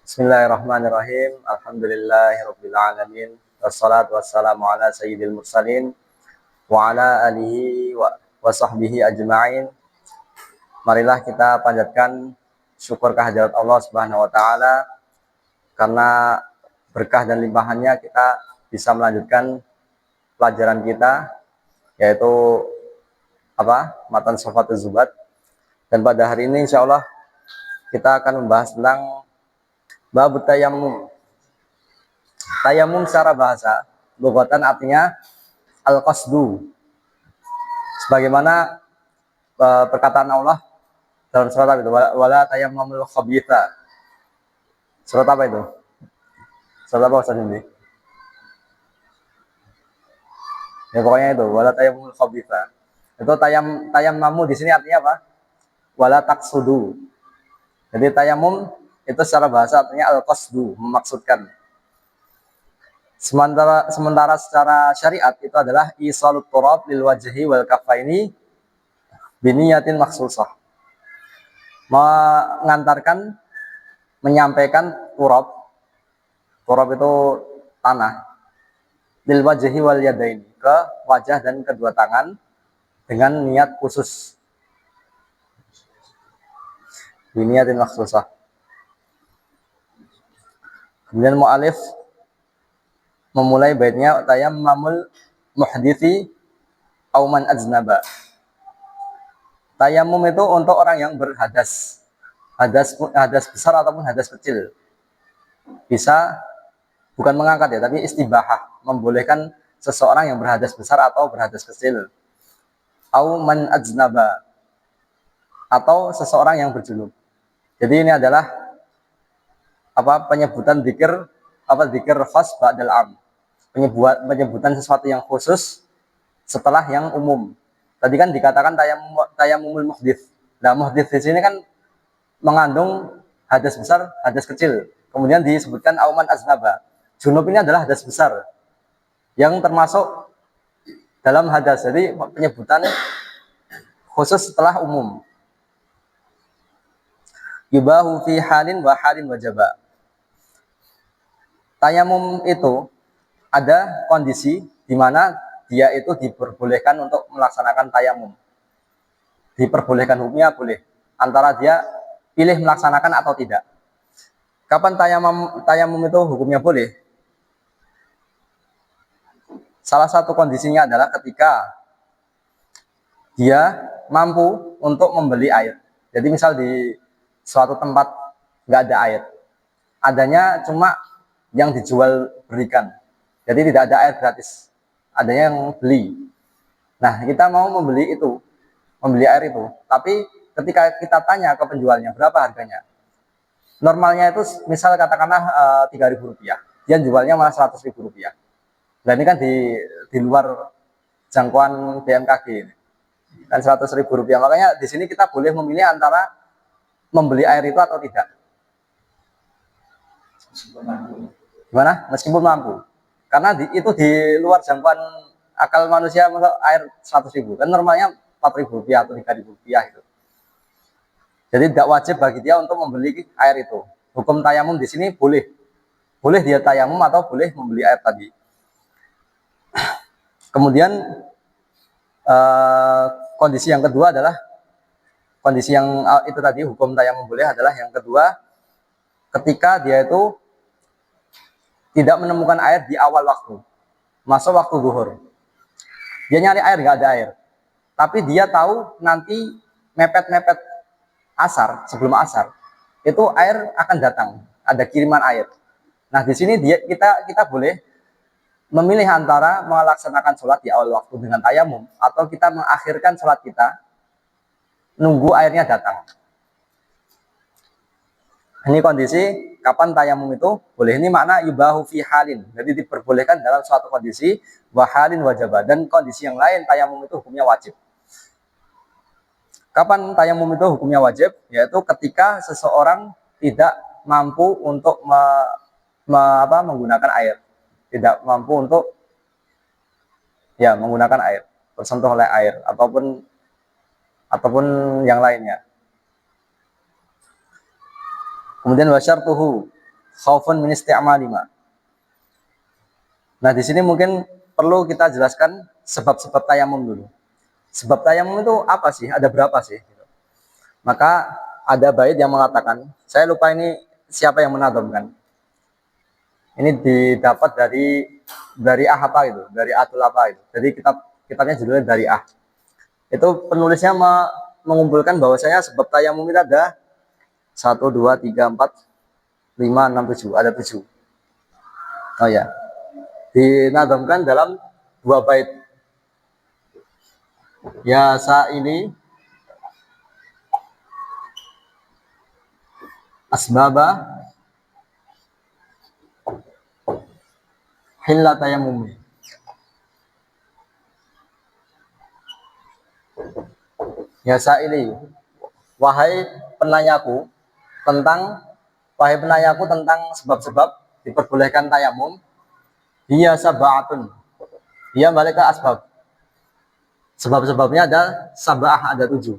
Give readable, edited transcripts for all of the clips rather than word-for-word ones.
Bismillahirrahmanirrahim. Alhamdulillahirabbil alamin. Wassalatu wassalamu ala sayyidil mursalin wa ala alihi wa sahbihi ajma'in. Marilah kita panjatkan syukur kehadirat Allah Subhanahu wa taala karena berkah dan limpahannya kita bisa melanjutkan pelajaran kita yaitu matan Shurafuz Zubat. Dan pada hari ini insyaallah kita akan membahas tentang bab tayammum. Tayammum secara bahasa lughatan artinya al-qasdu. Sebagaimana perkataan Allah dalam surat apa itu? Wala tayammamul khabitha. Surat apa itu? Surat apa Ustaz ini? Ya pokoknya itu, wala tayammamul khabitha. Itu tayammamu di sini artinya apa? Wala taqsudu. Jadi tayammum itu secara bahasa artinya al-qasdu, memaksudkan. Sementara secara syariat itu adalah isalut turab lil wajhi wal kaffaini biniyatin makhsusah. Mengantarkan, menyampaikan turab itu tanah, lil wajhi wal yadaini, ke wajah dan kedua tangan dengan niat khusus. Biniyatin makhsusah. Kemudian mu'alif memulai baitnya tayammamul muhdithi aw man aznaba. Tayammum itu untuk orang yang berhadas. Hadas besar ataupun hadas kecil. Bisa bukan mengangkat ya, tapi istibahah, membolehkan seseorang yang berhadas besar atau berhadas kecil. Aw man aznaba, atau seseorang yang berjunub. Jadi ini adalah penyebutan dzikir khas ba'dal am. Penyebutan sesuatu yang khusus setelah yang umum. Tadi kan dikatakan tayammumul muhdits. Nah, muhdits di sini kan mengandung hadas besar, hadas kecil. Kemudian disebutkan auman aznaba. Junub ini adalah hadas besar yang termasuk dalam hadas. Jadi penyebutan khusus setelah umum. Yubahu fi halin wa halin wajaba. Tayamum itu ada kondisi di mana dia itu diperbolehkan untuk melaksanakan tayamum. Diperbolehkan hukumnya boleh. Antara dia pilih melaksanakan atau tidak. Kapan tayamum itu hukumnya boleh? Salah satu kondisinya adalah ketika dia mampu untuk membeli air. Jadi misal di suatu tempat nggak ada air. Adanya cuma yang dijual berikan. Jadi tidak ada air gratis. Adanya yang beli. Nah, kita mau membeli air itu. Tapi ketika kita tanya ke penjualnya, berapa harganya? Normalnya itu misal katakanlah Rp3.000. Dia jualnya malah Rp100.000. Nah, ini kan di luar jangkauan BMKG ini. Kan Rp100.000. Makanya di sini kita boleh memilih antara membeli air itu atau tidak. Gimana? Meskipun mampu. Karena itu di luar jangkauan akal manusia, masuk air 100.000. Kan normalnya Rp4.000 atau Rp3.000 itu. Jadi tidak wajib bagi dia untuk membeli air itu. Hukum tayamum di sini boleh. Boleh dia tayamum atau boleh membeli air tadi. Kemudian kondisi yang kedua adalah kondisi yang itu tadi, hukum tayamum boleh adalah yang kedua, ketika dia itu tidak menemukan air di awal waktu, masuk waktu zuhur. Dia nyari air, nggak ada air. Tapi dia tahu nanti mepet-mepet asar, sebelum asar, itu air akan datang, ada kiriman air. Nah, di sini kita boleh memilih antara melaksanakan sholat di awal waktu dengan tayamum, atau kita mengakhirkan sholat kita, nunggu airnya datang. Ini kondisi kapan tayamum itu boleh. Ini makna yubahu fi halin. Jadi diperbolehkan dalam suatu kondisi, wa halin wajaba. Dan kondisi yang lain tayamum itu hukumnya wajib. Kapan tayamum itu hukumnya wajib? Yaitu ketika seseorang tidak mampu untuk menggunakan air. Tidak mampu untuk menggunakan air, tersentuh oleh air ataupun yang lainnya. Kemudian wasyartuhu, khaufun min isti'mali ma. Nah, di sini mungkin perlu kita jelaskan sebab-sebab tayamum dulu. Sebab tayamum itu apa sih? Ada berapa sih? Maka ada bait yang mengatakan, saya lupa ini siapa yang menadhamkan. Ini didapat dari apa itu? Dari atul apa itu? Jadi kitabnya judulnya dari Itu penulisnya mengumpulkan bahwasanya sebab tayamum itu ada 1 2 3 4 5 6 7, ada 7. Oh ya. Dinadhamkan dalam 2 bait. Ya sa'ili asbaba hilla tayamumi. Ya sa'ili, wahai penanyaku tentang sebab-sebab diperbolehkan tayamum. Dia sab'atun. Dia balik ke asbab. Sebab-sebabnya ada sab'ah, ada 7.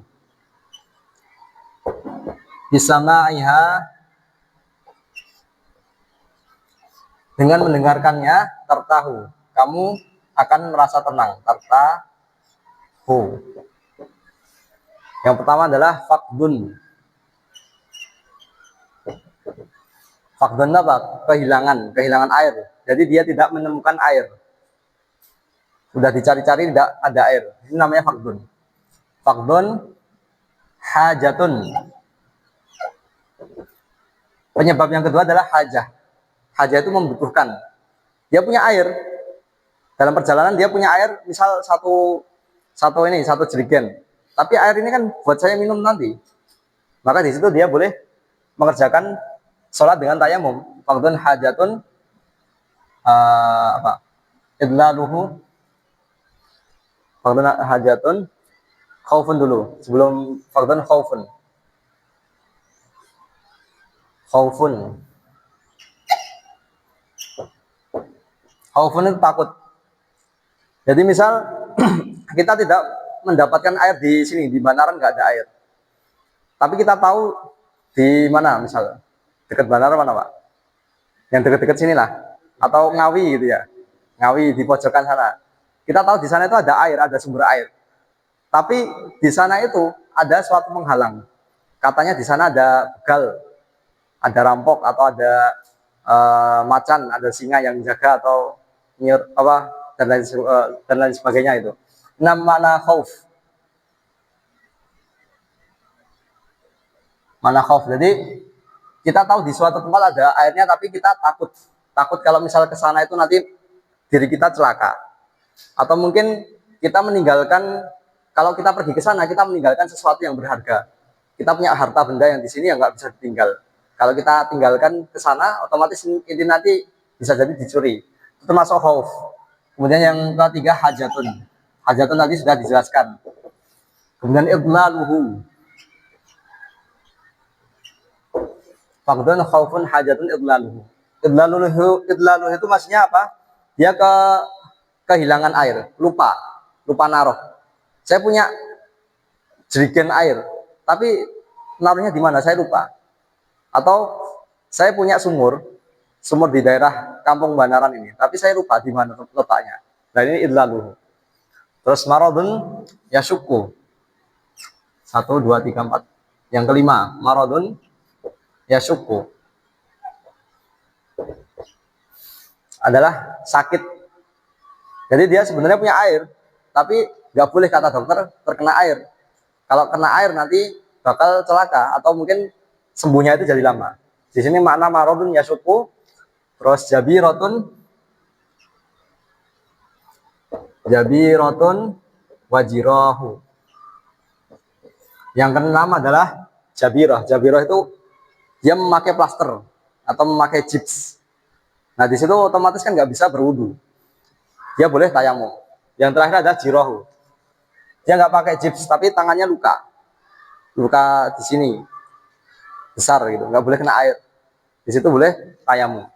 Bisama'iha, dengan mendengarkannya tertahu, kamu akan merasa tenang. Tertahu. Yang pertama adalah faqdun. Faqdun apa? Kehilangan air. Jadi dia tidak menemukan air. Sudah dicari-cari tidak ada air. Ini namanya faqdun. Faqdun hajatun. Penyebab yang kedua adalah hajah. Hajah itu membutuhkan. Dia punya air. Dalam perjalanan dia punya air, misal satu jerigen. Tapi air ini kan buat saya minum nanti. Maka di situ dia boleh mengerjakan sholat dengan tayamum. Faqdun hajatun idlaluhu. Faqdun hajatun khaufun dulu. Sebelum faqdun khaufun. Khaufun itu takut. Jadi misal kita tidak mendapatkan air di sini, di Banaran nggak ada air. Tapi kita tahu di mana, misal dekat Banaran mana Pak? Yang dekat-dekat sinilah, atau Ngawi gitu ya, Ngawi di pojokan sana. Kita tahu di sana itu ada air, ada sumber air. Tapi di sana itu ada suatu penghalang. Katanya di sana ada begal, ada rampok atau ada macan, ada singa yang jaga atau dan lain sebagainya itu. Mana khauf. Mana khauf. Jadi kita tahu di suatu tempat ada airnya, tapi kita takut kalau misal ke sana itu nanti diri kita celaka. Atau mungkin kita meninggalkan, kalau kita pergi ke sana kita meninggalkan sesuatu yang berharga. Kita punya harta benda yang di sini yang nggak bisa ditinggal. Kalau kita tinggalkan ke sana, otomatis ini nanti bisa jadi dicuri. Itu termasuk khauf. Kemudian yang ketiga hajatun. Hajatun tadi sudah dijelaskan. Kemudian idlaluhu. Faqdun khaufun hajatun idlaluhu. Idlaluhu itu maksudnya apa? Dia kehilangan air, lupa naruh. Saya punya jerigen air, tapi naruhnya di mana saya lupa. Atau saya punya sumur di daerah Kampung Banaran ini, tapi saya lupa di mana letaknya. Nah ini idlaluhu. Terus maradun yashukku. 1 2 3 4. Yang kelima, maradun yashukku. Adalah sakit. Jadi dia sebenarnya punya air, tapi nggak boleh kata dokter terkena air. Kalau kena air nanti bakal celaka atau mungkin sembuhnya itu jadi lama. Di sini makna maradun yashukku. Terus jabirotun wajirahu. Yang keenam adalah jabirah. Jabirah itu dia memakai plaster atau memakai gips. Nah di situ otomatis kan nggak bisa berwudu. Dia boleh tayamum. Yang terakhir ada jirohu. Dia nggak pakai gips tapi tangannya luka di sini besar gitu, nggak boleh kena air. Di situ boleh tayamum.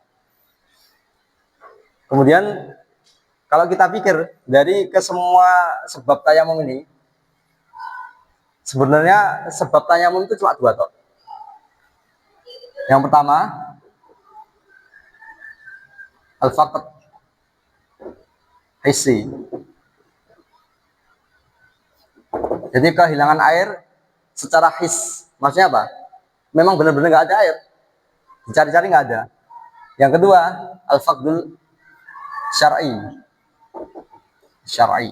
Kemudian kalau kita pikir dari kesemua sebab tayamum ini, sebenarnya sebab tayamum itu cuma 2 toh. Yang pertama Al-faqd hissi. Jadi kehilangan air secara his. Maksudnya apa? Memang benar-benar nggak ada air. Dicari-cari nggak ada. Yang kedua, al-faqdul syar'i. Syar'i.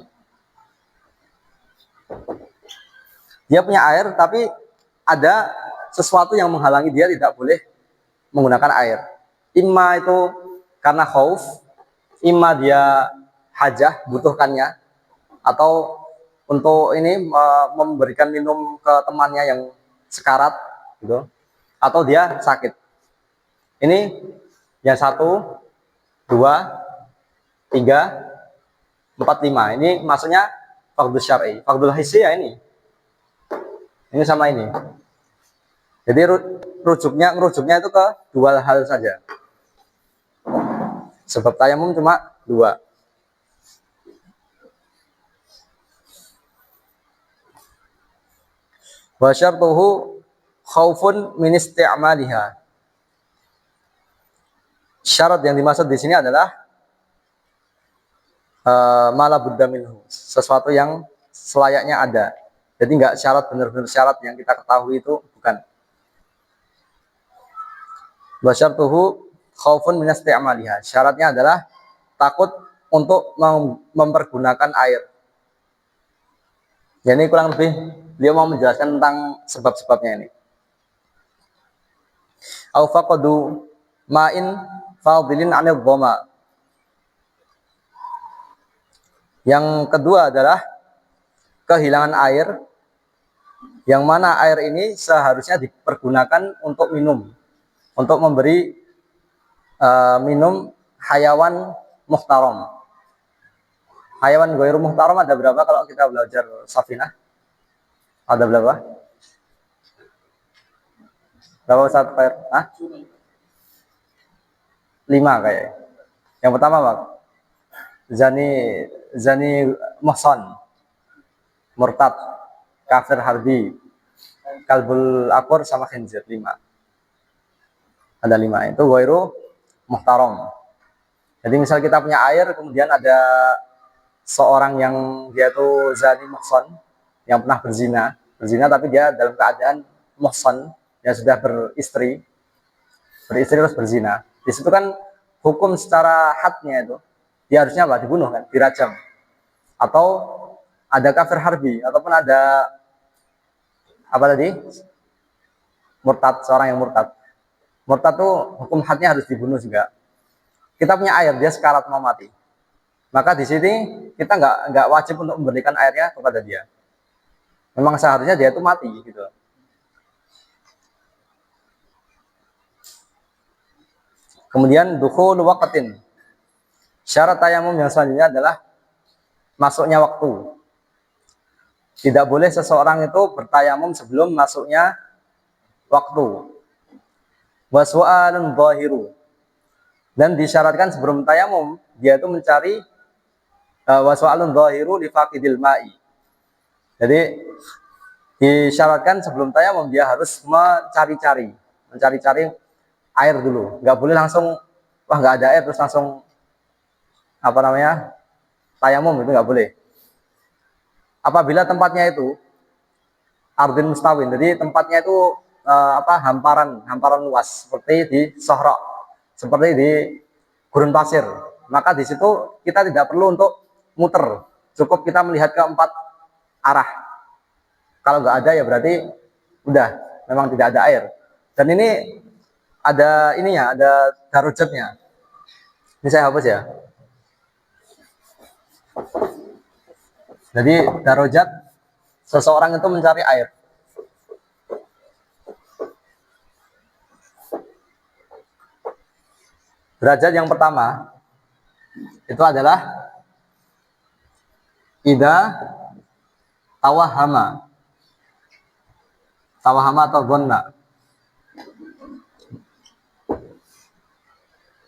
Dia punya air tapi ada sesuatu yang menghalangi dia tidak boleh menggunakan air. Imma itu karena khauf, imma dia hajah, butuhkannya, atau untuk ini memberikan minum ke temannya yang sekarat gitu, atau dia sakit. Ini yang 1, 2, 3, 4, 5. Ini maksudnya fardhu syar'i. Fardhu hissi ya ini. Ini sama ini. Jadi ngerujuknya itu ke dua hal saja. Sebab tayamum cuma 2. Wa syartuhu khaufun min isti'maliha. Syarat yang dimaksud di sini adalah mala budda minhu, sesuatu yang selayaknya ada. Jadi nggak syarat benar-benar syarat yang kita ketahui itu bukan. Wa syartuhu khaufun min isti'maliha. Syaratnya adalah takut untuk mempergunakan air. Jadi kurang lebih dia mau menjelaskan tentang sebab-sebabnya ini. Au faqadu ma'in fadilin 'anil dhama. Yang kedua adalah kehilangan air, yang mana air ini seharusnya dipergunakan untuk minum, untuk memberi minum hayawan muhtaram. Hayawan ghairu muhtaram ada berapa kalau kita belajar safinah? Ada berapa? Berapa Ustaz Fair? 5 kayak. Yang pertama, Pak. Zani muhsan, murtad, kafir harbi, kalbul akur sama khinzir. 5. Ada 5. Itu ghairu muhtaram. Jadi misal kita punya air, kemudian ada seorang yang dia tuh zani muhsan, yang pernah berzina tapi dia dalam keadaan muhsan, yang sudah beristri terus berzina. Di situ kan hukum secara hadnya itu dia harusnya apa? Dibunuh kan, dirajam. Atau ada kafir harbi, ataupun ada apa tadi? Murtad, seorang yang murtad. Murtad tuh hukum hadnya harus dibunuh juga. Kita punya air, dia sekarat mau mati. Maka di sini kita nggak wajib untuk memberikan airnya kepada dia. Memang seharusnya dia itu mati gitu. Kemudian dukhul waqtin. Syarat tayamum yang selanjutnya adalah masuknya waktu. Tidak boleh seseorang itu bertayamum sebelum masuknya waktu. Wa su'alun zahiru. Dan disyaratkan sebelum tayamum dia itu mencari wa su'alun zahiru li faqidil ma'i. Jadi disyaratkan sebelum tayamum dia harus mencari-cari air dulu. Nggak boleh langsung wah nggak ada air terus langsung apa namanya tayamum, itu nggak boleh. Apabila tempatnya itu ardin mustawin, jadi tempatnya itu hamparan luas seperti di Sohra, seperti di gurun pasir, maka di situ kita tidak perlu untuk muter, cukup kita melihat ke 4 arah. Kalau nggak ada ya berarti udah memang tidak ada air. Dan ini ada ininya, ada darujatnya. Ini saya hapus ya. Jadi darujat seseorang itu mencari air. Derajat yang pertama itu adalah idza tawahama atau dhanna.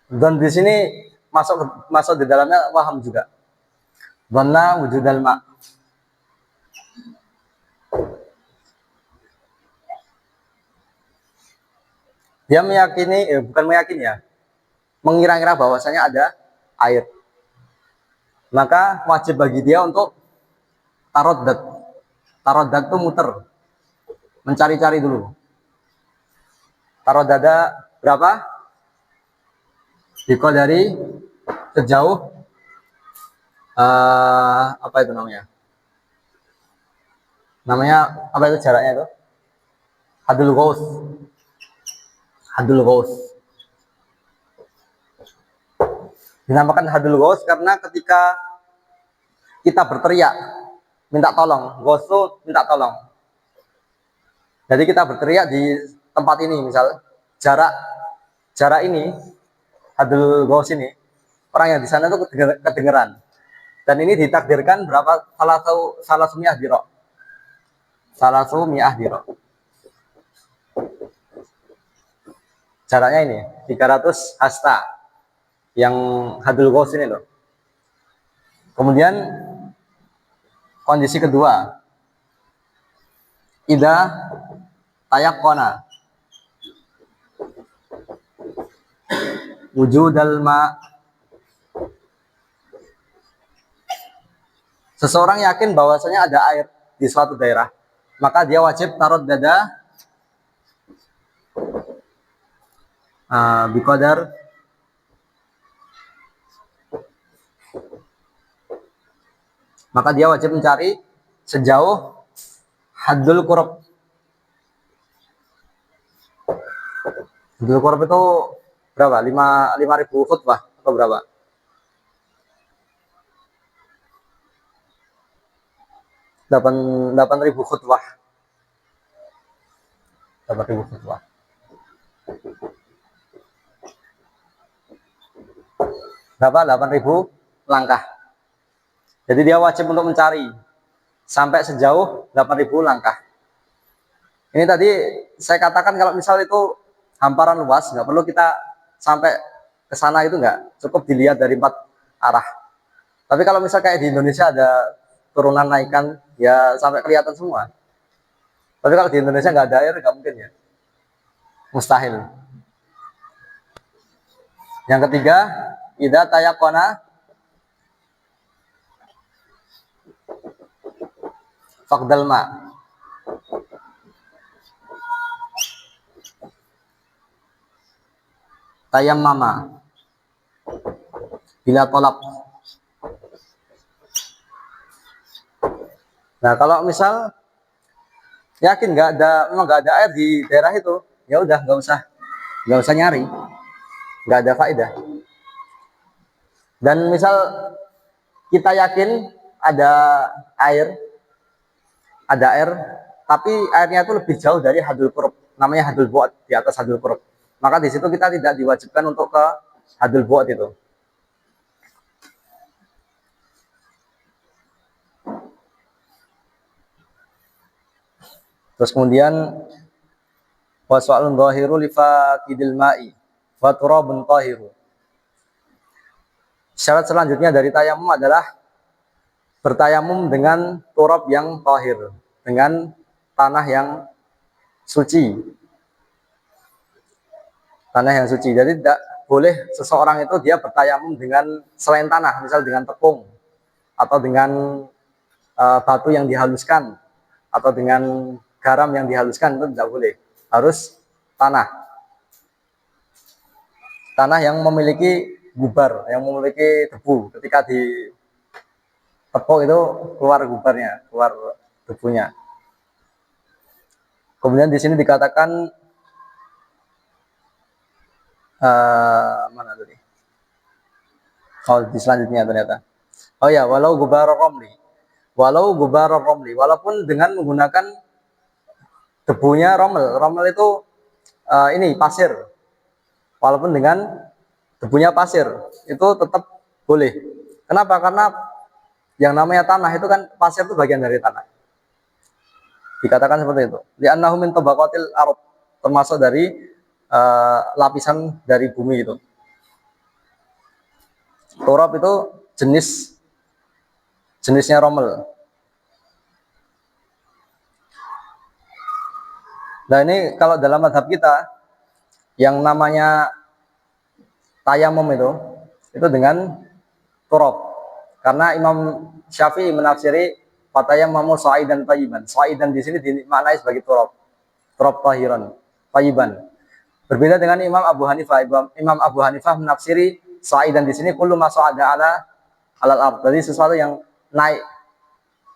Dan di sini masuk di dalamnya waham juga. Dhanna wujudal ma. Dia meyakini, bukan meyakini ya. mengira-ngira bahwasanya ada air, maka wajib bagi dia untuk taroddat. Taroddat itu muter, mencari-cari dulu. Taroddada berapa? Dikol dari sejauh apa itu namanya? Namanya apa itu jaraknya itu? Hadul Ghaus. Hadul Ghaus. Dinamakan Hadul Ghaus karena ketika kita berteriak minta tolong, Ghaus itu minta tolong. Jadi kita berteriak di tempat ini, misal jarak ini Hadul Ghaus ini, orang yang di sana itu kedengeran. Dan ini ditakdirkan berapa? Salah sumiah dirok. Salah sumiah dirok. Jaraknya ini 300 hasta yang Hadul Ghaus ini loh. Kemudian kondisi kedua, ida tayakkona wujudal ma. Seseorang yakin bahwasanya ada air di suatu daerah, maka dia wajib taroddada biqadar maka dia wajib mencari sejauh haddul qurb. Haddul qurb itu berapa? 5.000 khutbah atau berapa? 8.000 khutbah. 8.000 khutbah. Berapa? 8.000 langkah. Jadi dia wajib untuk mencari sampai sejauh 8.000 langkah. Ini tadi saya katakan kalau misal itu hamparan luas, nggak perlu kita sampai ke sana, itu nggak cukup dilihat dari 4 arah. Tapi kalau misal kayak di Indonesia ada turunan naikan, ya sampai kelihatan semua. Tapi kalau di Indonesia nggak ada air, nggak mungkin ya, mustahil. Yang ketiga, idza tayaqqana faqdal ma. Tayammama bila tolak. Nah, kalau misal yakin memang nggak ada air di daerah itu, ya udah nggak usah nyari, nggak ada faedah. Dan misal kita yakin ada air, tapi airnya itu lebih jauh dari hadul qurb, namanya hadul bu'at, di atas hadul qurb. Maka di situ kita tidak diwajibkan untuk ke hadul bu'at itu. Terus kemudian waswalun dhahiru lifaqidil ma'i wa turabun tahiru. Syarat selanjutnya dari tayamum adalah bertayamum dengan turab yang tahir, dengan tanah yang suci. Tanah yang suci. Jadi tidak boleh seseorang itu dia bertayamum dengan selain tanah, misal dengan tepung atau dengan batu yang dihaluskan atau dengan garam yang dihaluskan, itu tidak boleh. Harus tanah. Tanah yang memiliki gubar, yang memiliki debu. Ketika di tepung itu keluar gubarnya, keluar debunya. Kemudian di sini dikatakan mana tadi? Oh, di selanjutnya ternyata. Oh ya, walau gubar romli. Walau gubar romli, walaupun dengan menggunakan debunya romel. Romel itu ini pasir. Walaupun dengan debunya pasir, itu tetap boleh. Kenapa? Karena yang namanya tanah itu kan, pasir itu bagian dari tanah. Dikatakan seperti itu. Li'annahu min tabaqatil ardh, termasuk dari lapisan dari bumi itu. Turab itu jenisnya romel. Nah, ini kalau dalam madhab kita yang namanya tayamum itu dengan turab. Karena Imam Syafi'i menafsiri fatayammamu sa'idan thayyiban. Sa'idan di sini dimaknai sebagai turab. Turab tahiran, thayyiban. Berbeda dengan Imam Abu Hanifah. Imam Abu Hanifah menafsiri sa'idan di sini kullu ma sa'ada alal ard. Jadi sesuatu yang naik,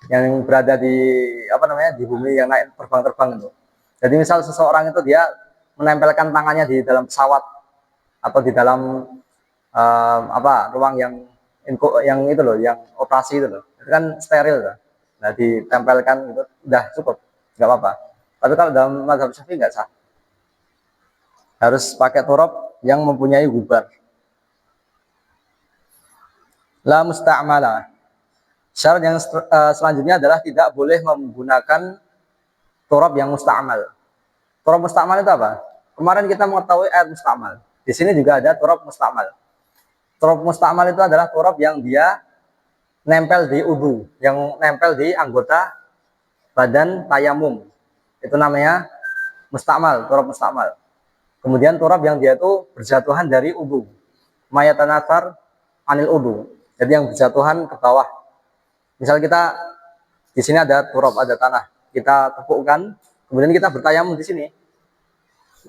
yang berada di di bumi, yang naik terbang-terbang itu. Jadi misal seseorang itu dia menempelkan tangannya di dalam pesawat atau di dalam ruang yang itu loh, yang operasi itu loh, itu kan steril loh. Nah, ditempelkan itu udah cukup, nggak apa-apa. Tapi kalau dalam mazhab Syafi'i nggak sah, harus pakai turab yang mempunyai gubar. La musta'mala. Syarat yang selanjutnya adalah tidak boleh menggunakan turab yang musta'mal. Turab musta'mal itu apa? Kemarin kita mengetahui air musta'mal. Di sini juga ada turab musta'mal. Turab musta'mal itu adalah turab yang dia nempel di udhu, yang nempel di anggota badan tayamum. Itu namanya musta'mal, turab musta'mal. Kemudian turab yang dia itu berjatuhan dari udhu. Mayatanatsar anil udhu. Jadi yang berjatuhan ke bawah. Misal kita di sini ada turab, ada tanah. Kita tepukkan, kemudian kita bertayamum di sini.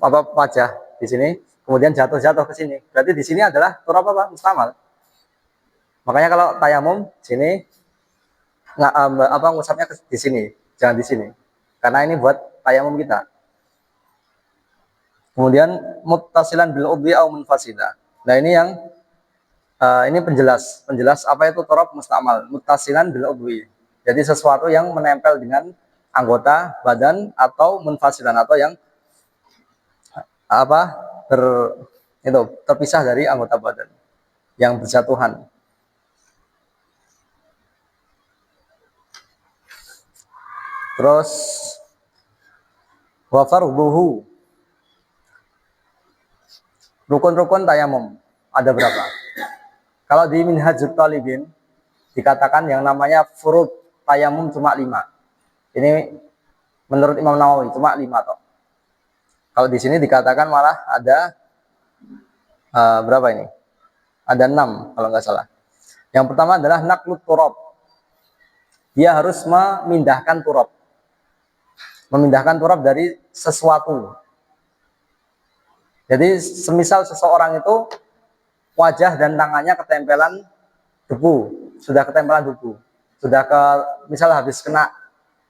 Wajah di sini, kemudian jatuh ke sini. Berarti di sini adalah turab musta'mal. Makanya kalau tayamum sini ngusapnya di sini, jangan di sini. Karena ini buat tayamum kita. Kemudian muttasilan bil udwi au munfasida. Nah, ini yang ini penjelas apa itu turab musta'mal. Muttasilan bil udwi. Jadi sesuatu yang menempel dengan anggota badan atau munfasilan, atau yang terpisah dari anggota badan yang berjatuhan. Terus wa fardhuhu. Rukun-rukun tayamum ada berapa? Kalau di Minhajut Talibin dikatakan yang namanya furud tayamum cuma 5. Ini menurut Imam Nawawi cuma 5 toh. Kalau di sini dikatakan malah ada berapa ini? Ada 6 kalau nggak salah. Yang pertama adalah naqlut turab. Dia harus memindahkan turab. Memindahkan turab dari sesuatu. Jadi semisal seseorang itu wajah dan tangannya ketempelan debu, sudah ketempelan debu, sudah misal habis kena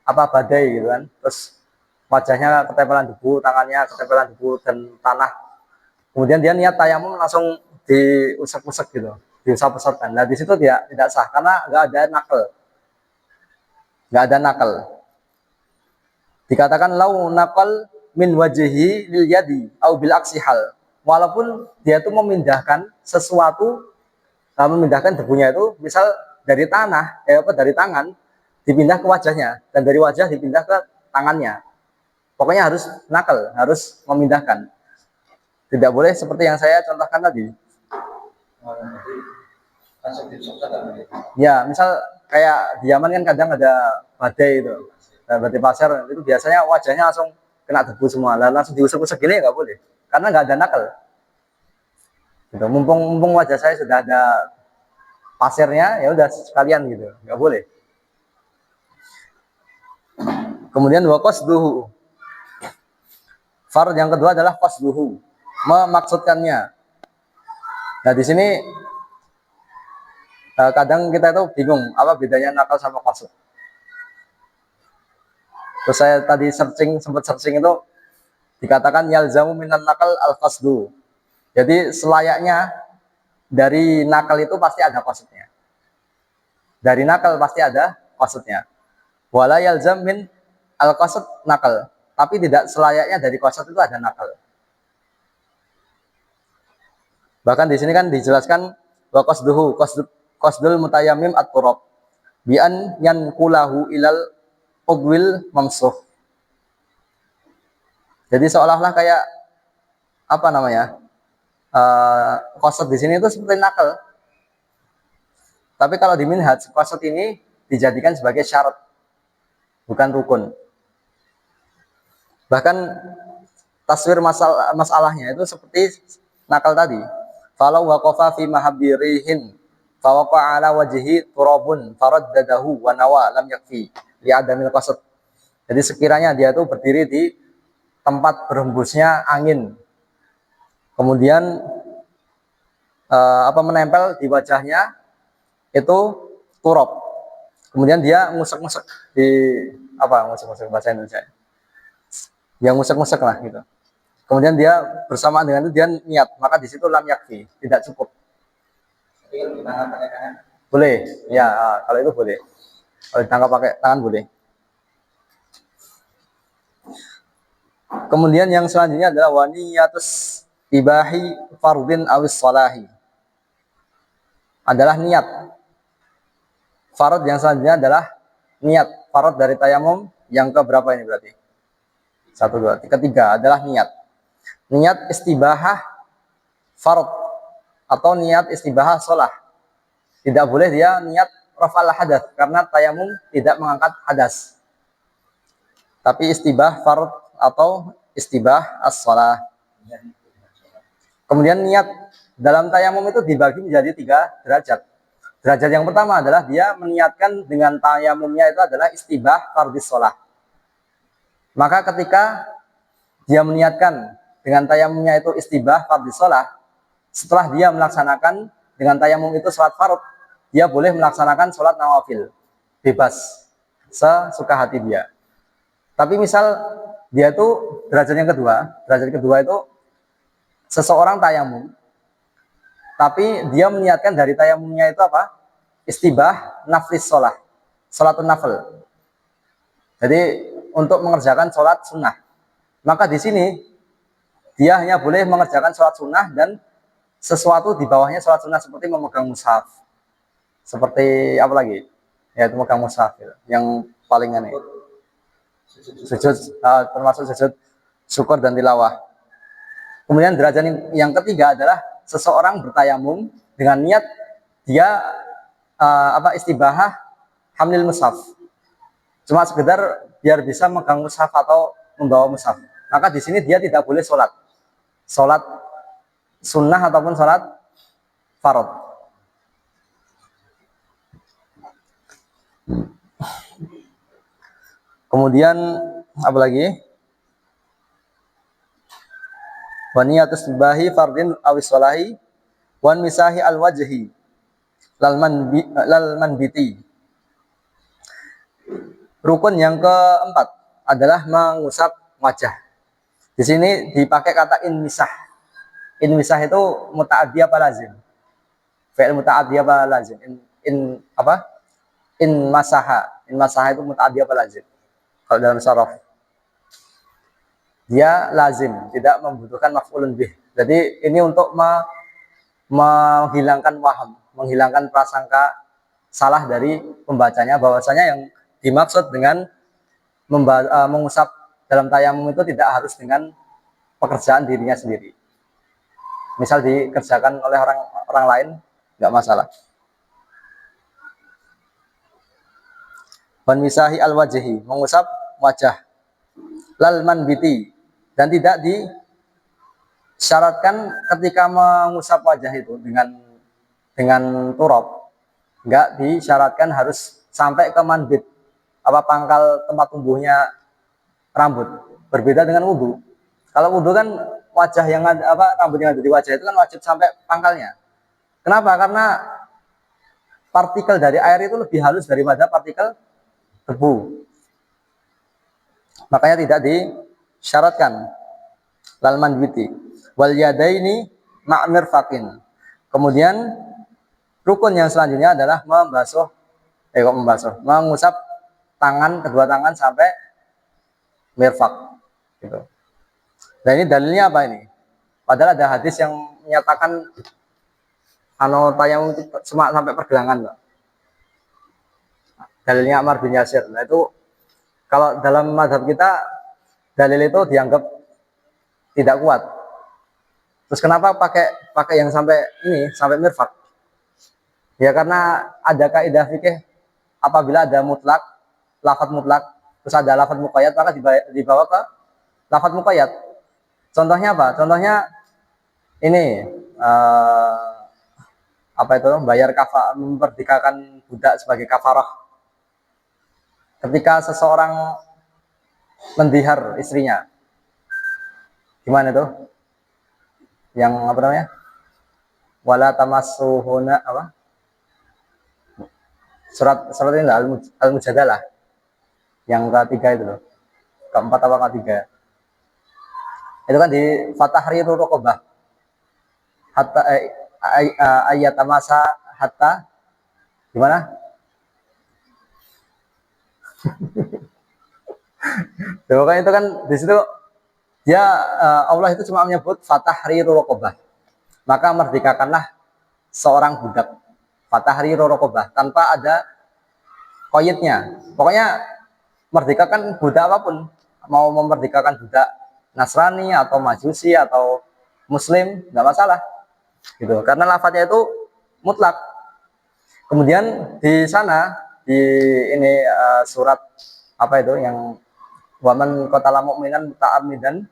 badai gitu kan, terus wajahnya ketempelan debu, tangannya ketempelan debu dan tanah. Kemudian dia niat tayamum langsung diusap-usap gitu, diusap-usapkan. Nah di situ dia tidak sah karena nggak ada nakal. Dikatakan lau nakal min wajhi lil yadi au bil aksihal. Walaupun dia itu memindahkan sesuatu, memindahkan debunya itu misal dari tanah, dari tangan dipindah ke wajahnya, dan dari wajah dipindah ke tangannya. Pokoknya harus nakal, harus memindahkan. Tidak boleh seperti yang saya contohkan tadi. Ya, misal kayak di Yaman kan kadang ada badai itu. Nah, badai pasir itu biasanya wajahnya langsung kena debu semua. Langsung diusap-usap gini nggak boleh. Karena nggak ada nakal. Gitu. Mumpung wajah saya sudah ada pasirnya, ya udah sekalian gitu. Nggak boleh. Kemudian wa qasduhu. Fard yang kedua adalah qasduhu, memaksudkannya. Nah, di sini kadang kita itu bingung apa bedanya nakal sama qasd. Terus saya tadi sempat searching itu dikatakan yalzamu minan nakal al qasdu. Jadi selayaknya dari nakal itu pasti ada qasdnya. Dari nakal pasti ada qasdnya. Wala yalzam min al qasd nakal. Tapi tidak selayaknya dari qasd itu ada nakal. Bahkan di sini kan dijelaskan wa qasduhu qasdul mutayammim at-turab bi an yanqulahu ilal udwil mamsuh. Jadi seolah-olah kayak qasd di sini itu seperti nakal. Tapi kalau di Minhaj, qasd ini dijadikan sebagai syarat, bukan rukun. Bahkan taswir masalahnya itu seperti nakal tadi. falau waqafa fi mahabbirihin fawaqa ala wajhi turabun faraddadahu wa nawa lam yakfi li adamil qasad. Jadi sekiranya dia itu berdiri di tempat berhembusnya angin, kemudian menempel di wajahnya itu turab, kemudian dia ngusek-ngusek di ngusek-ngusek bahasa Indonesia, dia ngusek-ngusek lah gitu, kemudian dia bersamaan dengan itu dia niat, maka di situ lam yakfi, tidak cukup. Boleh ya, kalau itu boleh, kalau ditangkap pakai tangan boleh. Kemudian yang selanjutnya adalah waniyatus ibahi fardin awis salahi, adalah niat. Farad yang selanjutnya adalah niat. Farad dari tayamum yang ke berapa ini berarti? 1, 2, 3. Ketiga adalah niat. Niat istibahah farad atau niat istibahah sholah. Tidak boleh dia niat rafa'al hadas karena tayamum tidak mengangkat hadas. Tapi istibah farad atau istibah as-sholah. Kemudian niat dalam tayamum itu dibagi menjadi 3 derajat. Derajat yang pertama adalah dia meniatkan dengan tayamumnya itu adalah istibah fardhis sholah. Maka ketika dia meniatkan dengan tayamumnya itu istibah fardhis sholah, setelah dia melaksanakan dengan tayamum itu sholat fard, dia boleh melaksanakan sholat nawafil bebas sesuka hati dia. Tapi misal dia itu derajat kedua itu seseorang tayamum, tapi dia meniatkan dari tayamumnya itu apa? Istibah naflis sholah, sholatun nafil. Jadi untuk mengerjakan sholat sunnah. Maka di sini dia hanya boleh mengerjakan sholat sunnah dan sesuatu di bawahnya sholat sunnah seperti memegang mushaf. Seperti apa lagi? Ya itu memegang mushaf gitu. Yang paling aneh. Sujud, termasuk sujud syukur dan tilawah. Kemudian derajat yang ketiga adalah seseorang bertayamum dengan niat dia istibahah hamlil mushaf. Cuma sekedar biar bisa megang mushaf atau membawa mushaf. Maka di sini dia tidak boleh sholat sunnah ataupun sholat farad. Kemudian apa lagi? Wa niyatus ibahi fardin awis sholahi wan misahi al wajhi lal manbiti. Rukun yang keempat adalah mengusap wajah. Di sini dipakai kata inmisah. Inmisah itu muta'addi apa lazim? Fi'il muta'addi apa lazim? In masaha. In masaha itu muta'addi apa lazim? Kalau dalam sharaf dia lazim, tidak membutuhkan maf'ulun bih. Jadi ini untuk menghilangkan waham, menghilangkan prasangka salah dari pembacanya, bahwasanya yang dimaksud dengan mengusap dalam tayamum itu tidak harus dengan pekerjaan dirinya sendiri. Misal dikerjakan oleh orang lain, nggak masalah. Wan misahi al wajhi, mengusap wajah. Lal manbiti, dan tidak disyaratkan ketika mengusap wajah itu dengan turab, nggak disyaratkan harus sampai ke manbit, pangkal tempat tumbuhnya rambut. Berbeda dengan wudu. Kalau wudu kan wajah yang ada rambut yang ada di wajah itu kan wajib sampai pangkalnya. Kenapa? Karena partikel dari air itu lebih halus daripada partikel debu. Makanya tidak disyaratkan. Lal manbiti wal yadaini ma'mir fakin. Kemudian rukun yang selanjutnya adalah mengusap kedua tangan sampai mirfak gitu. Dan ini dalilnya apa ini? Padahal ada hadis yang menyatakan tayamum itu cuma sampai pergelangan, Pak. Dalilnya Ammar bin Yasir. Nah itu kalau dalam mazhab kita dalil itu dianggap tidak kuat. Terus kenapa pakai yang sampai mirfak? Ya karena ada kaidah fikih, apabila ada lafadz mutlak, terus ada lafadz muqayyad, maka dibawa ke lafadz muqayyad. Contohnya apa? Contohnya ini eh, apa itu bayar kafar, memerdekakan budak sebagai kafarah. Ketika seseorang mendihar istrinya, gimana itu? Yang apa namanya? Wala tamassuhuna apa? Surat ini lah Al-Mujadalah yang ketiga itu loh. Keempat apa ketiga? Itu kan di Fatahriru Raqabah. Hatta ayat masa hatta gimana? Pokoknya itu kan di situ dia Allah itu cuma menyebut Fatahriru Raqabah. Maka merdekakanlah seorang budak. Fatahriru Raqabah tanpa ada koyitnya. Pokoknya merdekakan budak apapun. Mau memerdekakan budak Nasrani atau Majusi atau Muslim, nggak masalah. Gitu. Karena lafadznya itu mutlak. Kemudian di sana di ini surat apa itu yang waman qatala mu'minan muta'ammidan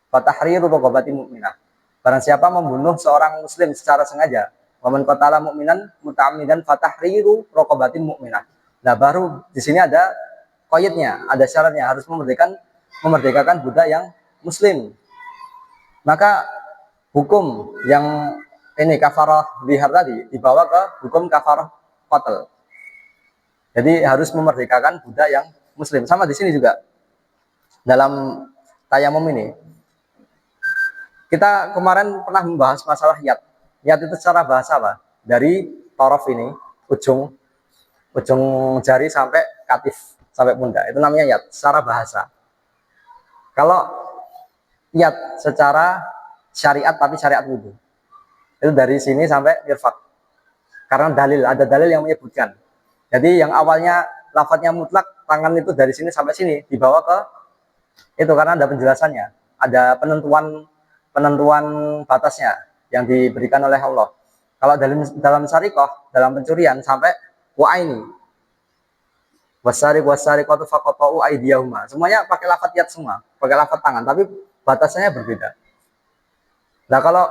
fatahriru raqabatin mu'minah. Barang siapa membunuh seorang muslim secara sengaja, waman qatala mu'minan muta'ammidan fatahriru raqabatin mu'minah. Nah, baru di sini ada koyitnya, ada syaratnya harus memerdekakan budak yang muslim. Maka hukum yang ini kafarah bihar tadi dibawa ke hukum kafarah qatl. Jadi harus memerdekakan budak yang muslim. Sama di sini juga. Dalam tayamum ini kita kemarin pernah membahas masalah yad. Yad itu secara bahasa apa? Dari torof ini, ujung jari sampai katif, sampai pundak. Itu namanya yad secara bahasa. Kalau yad secara syariat tapi syariat wudhu, itu dari sini sampai mirfaq. Karena ada dalil yang menyebutkan. Jadi yang awalnya lafadznya mutlak, tangan itu dari sini sampai sini, dibawa ke itu karena ada penjelasannya, ada penentuan batasnya yang diberikan oleh Allah. Kalau dalam syariqah, dalam pencurian sampai wa'aini, wasariqatu faqata'u aydiyahuma, semuanya pakai lafadz yad semua, pakai lafadz tangan, tapi batasannya berbeda. Nah kalau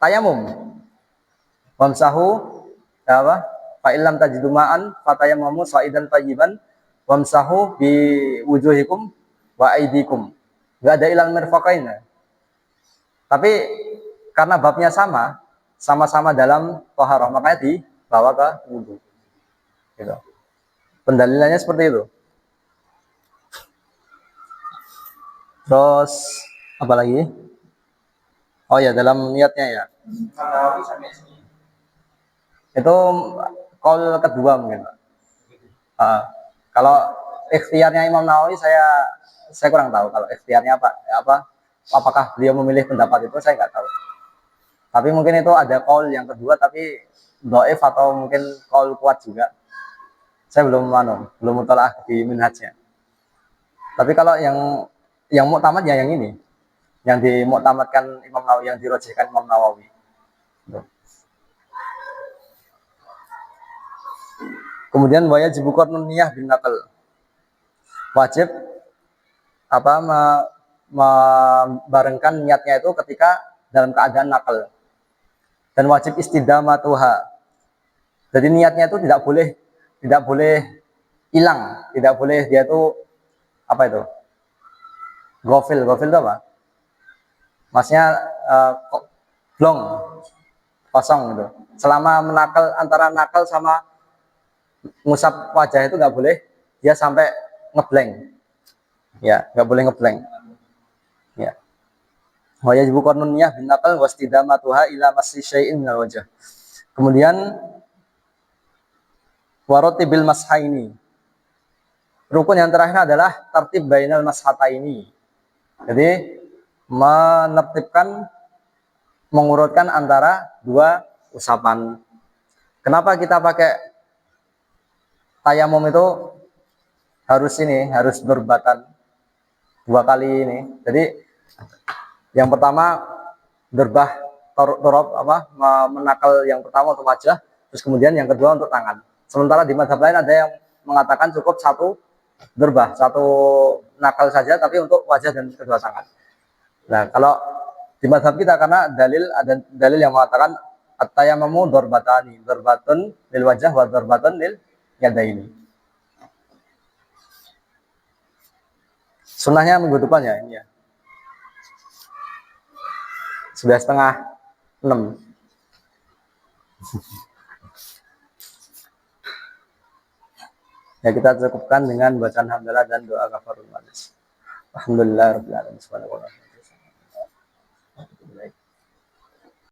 tayamum, wamsahu apa? Fa illam tajidu ma'an fatayammamu sa'idan tayyiban wamsahu bi wujuhikum wa aidikum. Enggak ada ilal mirfaqain. Tapi karena babnya sama-sama dalam thaharah, makanya dibawa ke wudu. Gitu. Pendalilannya seperti itu. Terus apa lagi? Oh ya, dalam niatnya ya. Itu qaul kedua mungkin, Pak. Kalau ikhtiarnya Imam Nawawi saya kurang tahu. Kalau ikhtiarnya apakah beliau memilih pendapat itu saya nggak tahu. Tapi mungkin itu ada qaul yang kedua tapi dhaif atau mungkin qaul kuat juga. Saya belum mutalaah di minhajnya. Tapi kalau yang muktamad ya yang ini. Yang dimuktamadkan Imam Nawawi, yang dirojihkan Imam Nawawi. Kemudian wajib qarnun niyah bin naql. Wajib membarengkan niatnya itu ketika dalam keadaan nakal. Dan wajib istidamatuha. Jadi niatnya itu tidak boleh hilang, tidak boleh dia itu apa itu? Gofil itu apa? Maksudnya blong, kosong gitu. Selama antara nakal sama ngusap wajah itu nggak boleh dia sampai ngeblank. Ya, nggak boleh ngeblank. Ya. Wa yajibu qarnun niyah bin naqal wastidamatuha ila masyi syai'in minal wajh. Kemudian waratibil mashaini. Rukun yang terakhir adalah tertib bainal mashataini. Jadi mengurutkan antara dua usapan. Kenapa kita pakai tayamum itu harus berbatan dua kali ini. Jadi yang pertama derbah torob menakal yang pertama untuk wajah, terus kemudian yang kedua untuk tangan. Sementara di mazhab lain ada yang mengatakan cukup satu derbah, satu nakal saja tapi untuk wajah dan kedua tangan. Nah, kalau di mazhab kita, karena ada dalil yang mengatakan at-tayammumu darbatani, darbatun lil wajah wa darbatun lil yadaini. Sunnahnya minggu depan ya ini ya. Sudah 5:30. Ya, kita cukupkan dengan bacaan hamdalah dan doa kafarul majlis. Alhamdulillah rabbil alamin.